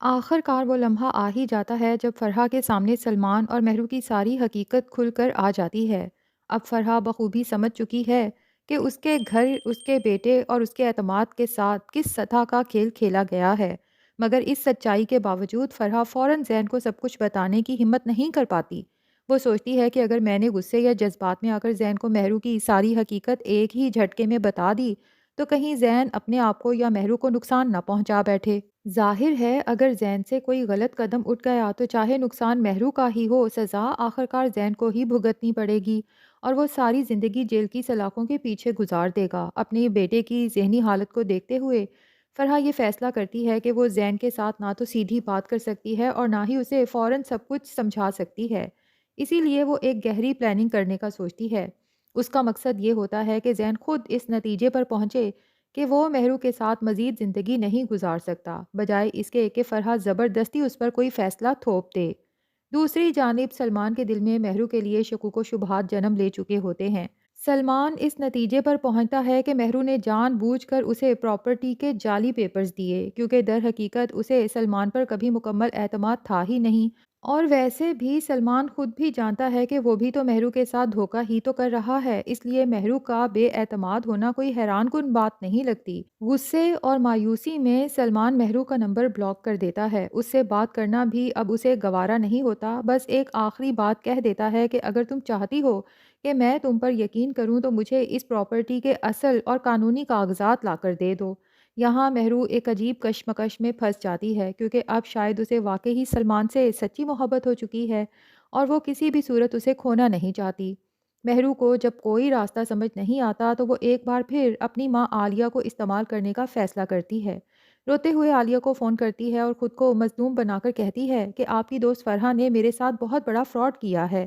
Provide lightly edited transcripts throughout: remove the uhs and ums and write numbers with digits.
آخر کار وہ لمحہ آ ہی جاتا ہے جب فرحہ کے سامنے سلمان اور مہرو کی ساری حقیقت کھل کر آ جاتی ہے۔ اب فرحہ بخوبی سمجھ چکی ہے کہ اس کے گھر، اس کے بیٹے اور اس کے اعتماد کے ساتھ کس سطح کا کھیل کھیلا گیا ہے، مگر اس سچائی کے باوجود فرحہ فوراً زین کو سب کچھ بتانے کی ہمت نہیں کر پاتی۔ وہ سوچتی ہے کہ اگر میں نے غصے یا جذبات میں آ کر زین کو مہرو کی ساری حقیقت ایک ہی جھٹکے میں بتا دی تو کہیں زین اپنے آپ کو یا مہرو کو نقصان نہ پہنچا بیٹھے۔ ظاہر ہے اگر زین سے کوئی غلط قدم اٹھ گیا تو چاہے نقصان مہرو کا ہی ہو، سزا آخرکار زین کو ہی بھگتنی پڑے گی اور وہ ساری زندگی جیل کی سلاخوں کے پیچھے گزار دے گا۔ اپنے بیٹے کی ذہنی حالت کو دیکھتے ہوئے فرحہ یہ فیصلہ کرتی ہے کہ وہ زین کے ساتھ نہ تو سیدھی بات کر سکتی ہے اور نہ ہی اسے فوراً سب کچھ سمجھا سکتی ہے۔ اسی لیے وہ ایک گہری پلاننگ کرنے کا سوچتی ہے۔ اس کا مقصد یہ ہوتا ہے کہ زین خود اس نتیجے پر پہنچے کہ وہ مہرو کے ساتھ مزید زندگی نہیں گزار سکتا، بجائے اس کے کہ فرحہ زبردستی اس پر کوئی فیصلہ تھوپ دے۔ دوسری جانب سلمان کے دل میں مہرو کے لیے شکوک و شبہات جنم لے چکے ہوتے ہیں۔ سلمان اس نتیجے پر پہنچتا ہے کہ مہرو نے جان بوجھ کر اسے پراپرٹی کے جعلی پیپرز دیے، کیونکہ در حقیقت اسے سلمان پر کبھی مکمل اعتماد تھا ہی نہیں، اور ویسے بھی سلمان خود بھی جانتا ہے کہ وہ بھی تو مہرو کے ساتھ دھوکہ ہی تو کر رہا ہے، اس لیے مہرو کا بے اعتماد ہونا کوئی حیران کن بات نہیں لگتی۔ غصے اور مایوسی میں سلمان مہرو کا نمبر بلاک کر دیتا ہے، اس سے بات کرنا بھی اب اسے گوارا نہیں ہوتا، بس ایک آخری بات کہہ دیتا ہے کہ اگر تم چاہتی ہو کہ میں تم پر یقین کروں تو مجھے اس پراپرٹی کے اصل اور قانونی کاغذات لا کر دے دو۔ یہاں مہرو ایک عجیب کشمکش میں پھنس جاتی ہے، کیونکہ اب شاید اسے واقعی سلمان سے سچی محبت ہو چکی ہے اور وہ کسی بھی صورت اسے کھونا نہیں چاہتی۔ مہرو کو جب کوئی راستہ سمجھ نہیں آتا تو وہ ایک بار پھر اپنی ماں عالیہ کو استعمال کرنے کا فیصلہ کرتی ہے۔ روتے ہوئے عالیہ کو فون کرتی ہے اور خود کو مظلوم بنا کر کہتی ہے کہ آپ کی دوست فرحہ نے میرے ساتھ بہت بڑا فراڈ کیا ہے۔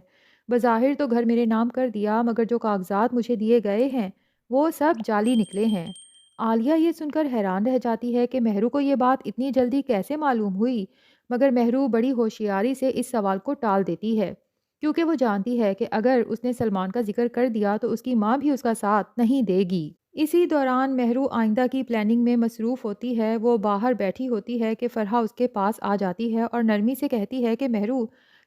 بظاہر تو گھر میرے نام کر دیا، مگر جو کاغذات مجھے دیے گئے ہیں وہ سب جعلی نکلے ہیں۔ عالیہ یہ سن کر حیران رہ جاتی ہے کہ مہرو کو یہ بات اتنی جلدی کیسے معلوم ہوئی، مگر مہرو بڑی ہوشیاری سے اس سوال کو ٹال دیتی ہے، کیونکہ وہ جانتی ہے کہ اگر اس نے سلمان کا ذکر کر دیا تو اس کی ماں بھی اس کا ساتھ نہیں دے گی۔ اسی دوران مہرو آئندہ کی پلاننگ میں مصروف ہوتی ہے۔ وہ باہر بیٹھی ہوتی ہے کہ فرحہ اس کے پاس آ جاتی ہے اور نرمی سے کہتی ہے کہ مہرو،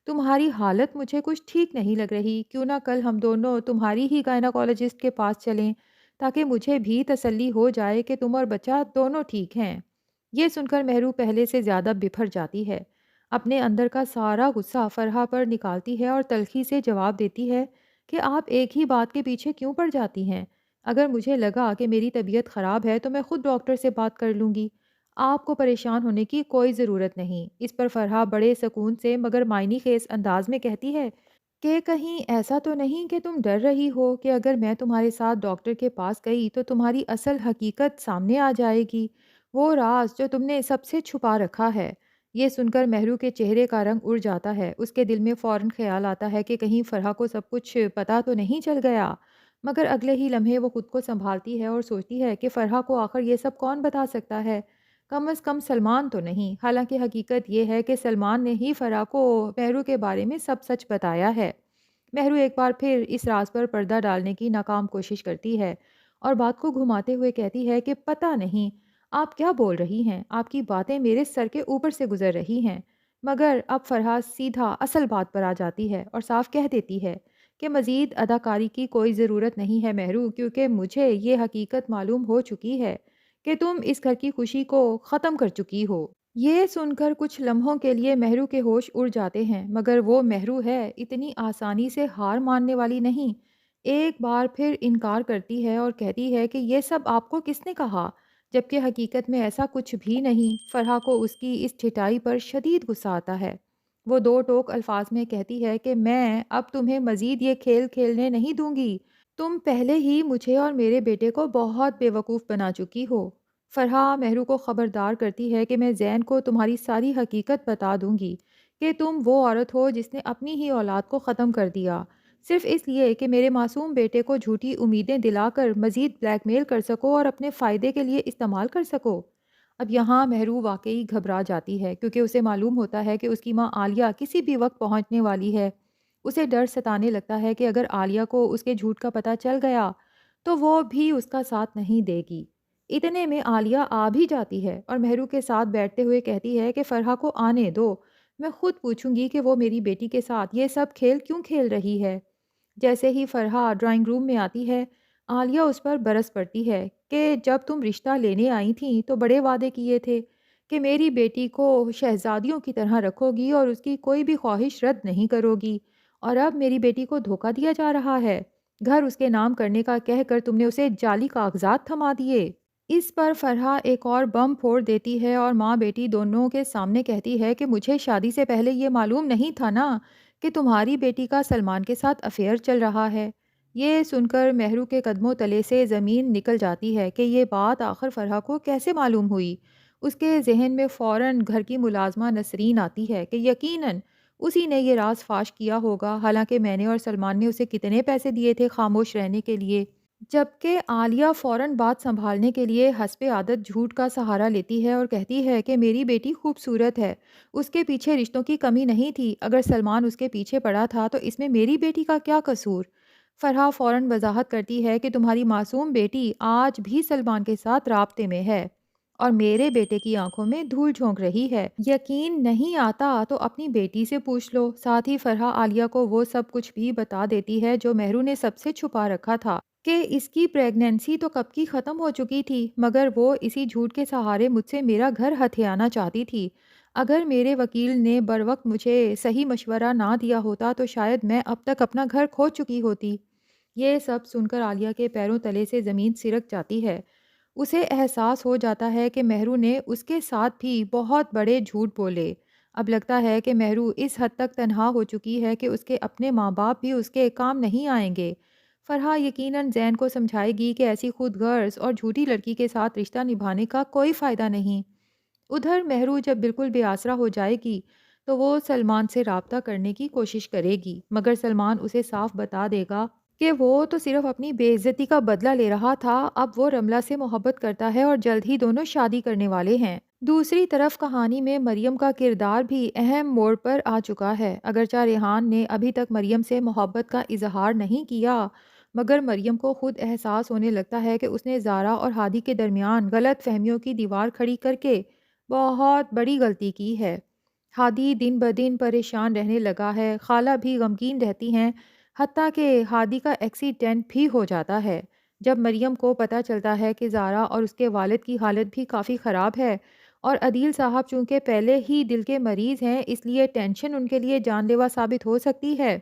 تمہاری حالت مجھے کچھ ٹھیک نہیں لگ رہی، کیوں نہ کل ہم دونوں تمہاری ہی گائناکولوجسٹ کے پاس چلیں تاکہ مجھے بھی تسلی ہو جائے کہ تم اور بچہ دونوں ٹھیک ہیں۔ یہ سن کر مہرو پہلے سے زیادہ بپھر جاتی ہے، اپنے اندر کا سارا غصہ فرحہ پر نکالتی ہے اور تلخی سے جواب دیتی ہے کہ آپ ایک ہی بات کے پیچھے کیوں پڑ جاتی ہیں؟ اگر مجھے لگا کہ میری طبیعت خراب ہے تو میں خود ڈاکٹر سے بات کر لوں گی، آپ کو پریشان ہونے کی کوئی ضرورت نہیں۔ اس پر فرحہ بڑے سکون سے مگر معنی خیز انداز میں کہتی ہے کہ کہیں ایسا تو نہیں کہ تم ڈر رہی ہو کہ اگر میں تمہارے ساتھ ڈاکٹر کے پاس گئی تو تمہاری اصل حقیقت سامنے آ جائے گی، وہ راز جو تم نے سب سے چھپا رکھا ہے۔ یہ سن کر مہرو کے چہرے کا رنگ اڑ جاتا ہے، اس کے دل میں فوراً خیال آتا ہے کہ کہیں فرحہ کو سب کچھ پتہ تو نہیں چل گیا، مگر اگلے ہی لمحے وہ خود کو سنبھالتی ہے اور سوچتی ہے کہ فرحہ کو آخر یہ سب کون بتا سکتا ہے، کم از کم سلمان تو نہیں۔ حالانکہ حقیقت یہ ہے کہ سلمان نے ہی فرحہ کو مہرو کے بارے میں سب سچ بتایا ہے۔ مہرو ایک بار پھر اس راز پر پردہ ڈالنے کی ناکام کوشش کرتی ہے اور بات کو گھماتے ہوئے کہتی ہے کہ پتہ نہیں آپ کیا بول رہی ہیں، آپ کی باتیں میرے سر کے اوپر سے گزر رہی ہیں۔ مگر اب فرحہ سیدھا اصل بات پر آ جاتی ہے اور صاف کہہ دیتی ہے کہ مزید اداکاری کی کوئی ضرورت نہیں ہے مہرو، کیونکہ مجھے یہ حقیقت معلوم ہو چکی ہے کہ تم اس گھر کی خوشی کو ختم کر چکی ہو۔ یہ سن کر کچھ لمحوں کے لیے مہرو کے ہوش اڑ جاتے ہیں، مگر وہ مہرو ہے اتنی آسانی سے ہار ماننے والی نہیں۔ ایک بار پھر انکار کرتی ہے اور کہتی ہے کہ یہ سب آپ کو کس نے کہا، جبکہ حقیقت میں ایسا کچھ بھی نہیں۔ فرحہ کو اس کی اس ٹھٹائی پر شدید غصہ آتا ہے۔ وہ دو ٹوک الفاظ میں کہتی ہے کہ میں اب تمہیں مزید یہ کھیل کھیلنے نہیں دوں گی، تم پہلے ہی مجھے اور میرے بیٹے کو بہت بے وقوف بنا چکی ہو۔ فرحہ مہرو کو خبردار کرتی ہے کہ میں زین کو تمہاری ساری حقیقت بتا دوں گی کہ تم وہ عورت ہو جس نے اپنی ہی اولاد کو ختم کر دیا، صرف اس لیے کہ میرے معصوم بیٹے کو جھوٹی امیدیں دلا کر مزید بلیک میل کر سکو اور اپنے فائدے کے لیے استعمال کر سکو۔ اب یہاں مہرو واقعی گھبرا جاتی ہے، کیونکہ اسے معلوم ہوتا ہے کہ اس کی ماں عالیہ کسی بھی وقت پہنچنے والی ہے۔ اسے ڈر ستانے لگتا ہے کہ اگر عالیہ کو اس کے جھوٹ کا پتہ چل گیا تو وہ بھی اس کا ساتھ نہیں دے گی۔ اتنے میں عالیہ آ بھی جاتی ہے اور مہرو کے ساتھ بیٹھتے ہوئے کہتی ہے کہ فرحہ کو آنے دو، میں خود پوچھوں گی کہ وہ میری بیٹی کے ساتھ یہ سب کھیل کیوں کھیل رہی ہے۔ جیسے ہی فرحہ ڈرائنگ روم میں آتی ہے، عالیہ اس پر برس پڑتی ہے کہ جب تم رشتہ لینے آئی تھیں تو بڑے وعدے کیے تھے کہ میری بیٹی کو شہزادیوں کی طرح رکھو گی اور اس کی کوئی بھی خواہش رد نہیں کرو گی، اور اب میری بیٹی کو دھوکہ دیا جا رہا ہے۔ گھر اس کے نام کرنے کا کہہ کر تم نے اسے جعلی کاغذات تھما دیے۔ اس پر فرحہ ایک اور بم پھوڑ دیتی ہے اور ماں بیٹی دونوں کے سامنے کہتی ہے کہ مجھے شادی سے پہلے یہ معلوم نہیں تھا نا کہ تمہاری بیٹی کا سلمان کے ساتھ افیئر چل رہا ہے۔ یہ سن کر مہرو کے قدموں تلے سے زمین نکل جاتی ہے کہ یہ بات آخر فرحہ کو کیسے معلوم ہوئی۔ اس کے ذہن میں فوراً گھر کی ملازمہ نسرین آتی ہے کہ یقیناً اسی نے یہ راز فاش کیا ہوگا، حالانکہ میں نے اور سلمان نے اسے کتنے پیسے دیے تھے خاموش رہنے کے لیے۔ جبکہ عالیہ فوراً بات سنبھالنے کے لیے حسب عادت جھوٹ کا سہارا لیتی ہے اور کہتی ہے کہ میری بیٹی خوبصورت ہے، اس کے پیچھے رشتوں کی کمی نہیں تھی، اگر سلمان اس کے پیچھے پڑا تھا تو اس میں میری بیٹی کا کیا قصور؟ فرحہ فوراً وضاحت کرتی ہے کہ تمہاری معصوم بیٹی آج بھی سلمان کے ساتھ رابطے میں ہے اور میرے بیٹے کی آنکھوں میں دھول جھونک رہی ہے۔ یقین نہیں آتا تو اپنی بیٹی سے پوچھ لو۔ ساتھ ہی فرحہ عالیہ کو وہ سب کچھ بھی بتا دیتی ہے جو مہرو نے سب سے چھپا رکھا تھا، کہ اس کی پریگنینسی تو کب کی ختم ہو چکی تھی، مگر وہ اسی جھوٹ کے سہارے مجھ سے میرا گھر ہتھیانا چاہتی تھی۔ اگر میرے وکیل نے بروقت مجھے صحیح مشورہ نہ دیا ہوتا تو شاید میں اب تک اپنا گھر کھو چکی ہوتی۔ یہ سب سن کر عالیہ کے پیروں تلے سے زمین سرک جاتی ہے۔ اسے احساس ہو جاتا ہے کہ مہرو نے اس کے ساتھ بھی بہت بڑے جھوٹ بولے۔ اب لگتا ہے کہ مہرو اس حد تک تنہا ہو چکی ہے کہ اس کے اپنے ماں باپ بھی اس کے کام نہیں آئیں گے۔ فرحہ یقیناً زین کو سمجھائے گی کہ ایسی خود غرض اور جھوٹی لڑکی کے ساتھ رشتہ نبھانے کا کوئی فائدہ نہیں۔ ادھر مہرو جب بالکل بے آسرا ہو جائے گی تو وہ سلمان سے رابطہ کرنے کی کوشش کرے گی، مگر سلمان اسے صاف بتا دے گا کہ وہ تو صرف اپنی بے عزتی کا بدلہ لے رہا تھا، اب وہ رملہ سے محبت کرتا ہے اور جلد ہی دونوں شادی کرنے والے ہیں۔ دوسری طرف کہانی میں مریم کا کردار بھی اہم موڑ پر آ چکا ہے۔ اگرچہ ریحان نے ابھی تک مریم سے محبت کا اظہار نہیں کیا، مگر مریم کو خود احساس ہونے لگتا ہے کہ اس نے زارا اور ہادی کے درمیان غلط فہمیوں کی دیوار کھڑی کر کے بہت بڑی غلطی کی ہے۔ ہادی دن بدن پریشان رہنے لگا ہے، خالہ بھی غمگین رہتی ہیں، حتیٰ کہ ہادی کا ایکسیڈنٹ بھی ہو جاتا ہے۔ جب مریم کو پتہ چلتا ہے کہ زارا اور اس کے والد کی حالت بھی کافی خراب ہے اور عدیل صاحب چونکہ پہلے ہی دل کے مریض ہیں اس لیے ٹینشن ان کے لیے جان لیوا ثابت ہو سکتی ہے،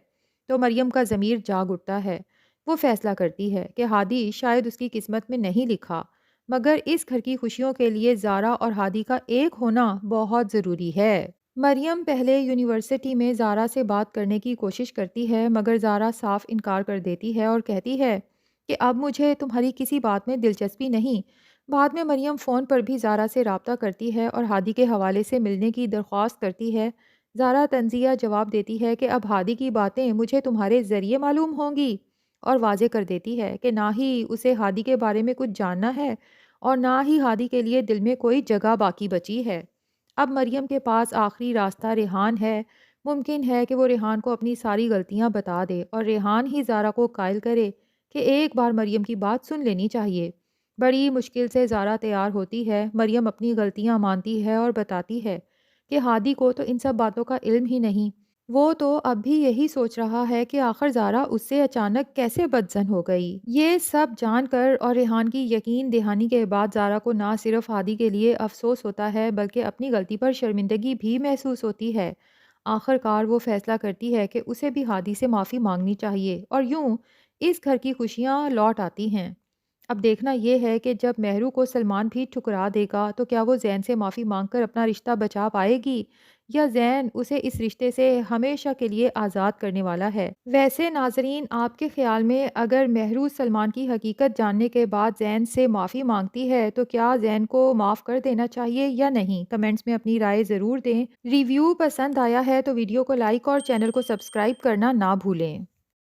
تو مریم کا ضمیر جاگ اٹھتا ہے۔ وہ فیصلہ کرتی ہے کہ ہادی شاید اس کی قسمت میں نہیں لکھا، مگر اس گھر کی خوشیوں کے لیے زارا اور ہادی کا ایک ہونا بہت ضروری ہے۔ مریم پہلے یونیورسٹی میں زارا سے بات کرنے کی کوشش کرتی ہے، مگر زارا صاف انکار کر دیتی ہے اور کہتی ہے کہ اب مجھے تمہاری کسی بات میں دلچسپی نہیں۔ بعد میں مریم فون پر بھی زارا سے رابطہ کرتی ہے اور ہادی کے حوالے سے ملنے کی درخواست کرتی ہے۔ زارا طنزیہ جواب دیتی ہے کہ اب ہادی کی باتیں مجھے تمہارے ذریعے معلوم ہوں گی، اور واضح کر دیتی ہے کہ نہ ہی اسے ہادی کے بارے میں کچھ جاننا ہے اور نہ ہی ہادی کے لیے دل میں کوئی جگہ باقی بچی ہے۔ اب مریم کے پاس آخری راستہ ریحان ہے۔ ممکن ہے کہ وہ ریحان کو اپنی ساری غلطیاں بتا دے اور ریحان ہی زارا کو قائل کرے کہ ایک بار مریم کی بات سن لینی چاہیے۔ بڑی مشکل سے زارا تیار ہوتی ہے، مریم اپنی غلطیاں مانتی ہے اور بتاتی ہے کہ ہادی کو تو ان سب باتوں کا علم ہی نہیں۔ وہ تو اب بھی یہی سوچ رہا ہے کہ آخر زارا اس سے اچانک کیسے بدظن ہو گئی۔ یہ سب جان کر اور ریحان کی یقین دہانی کے بعد زارا کو نہ صرف ہادی کے لیے افسوس ہوتا ہے بلکہ اپنی غلطی پر شرمندگی بھی محسوس ہوتی ہے۔ آخر کار وہ فیصلہ کرتی ہے کہ اسے بھی ہادی سے معافی مانگنی چاہیے اور یوں اس گھر کی خوشیاں لوٹ آتی ہیں۔ اب دیکھنا یہ ہے کہ جب مہرو کو سلمان بھی ٹھکرا دے گا تو کیا وہ زین سے معافی مانگ کر اپنا رشتہ بچا پائے گی، یا زین اسے اس رشتے سے ہمیشہ کے لیے آزاد کرنے والا ہے۔ ویسے ناظرین، آپ کے خیال میں اگر مہرو سلمان کی حقیقت جاننے کے بعد زین سے معافی مانگتی ہے تو کیا زین کو معاف کر دینا چاہیے یا نہیں؟ کمنٹس میں اپنی رائے ضرور دیں۔ ریویو پسند آیا ہے تو ویڈیو کو لائک اور چینل کو سبسکرائب کرنا نہ بھولیں۔